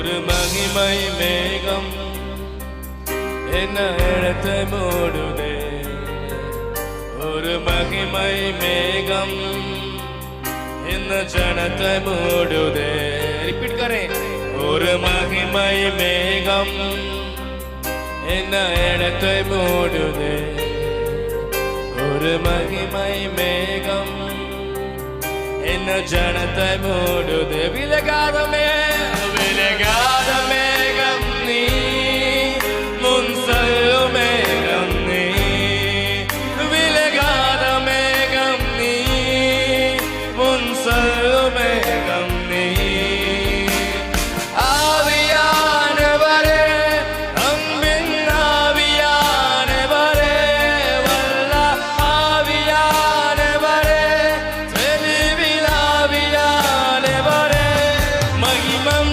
ஒரு மகிமை மேகம் என்ன இடத்தை மூடுதே ஒரு மகிமை மேகம் என்ன ஜனத்தை மூடுதே ரிப்பீட் करें ஒரு மகிமை மேகம் என்ன இடத்தை மூடுதே ஒரு மகிமை மேகம் என்ன ஜனத்தை மூடுதே விலகாதமே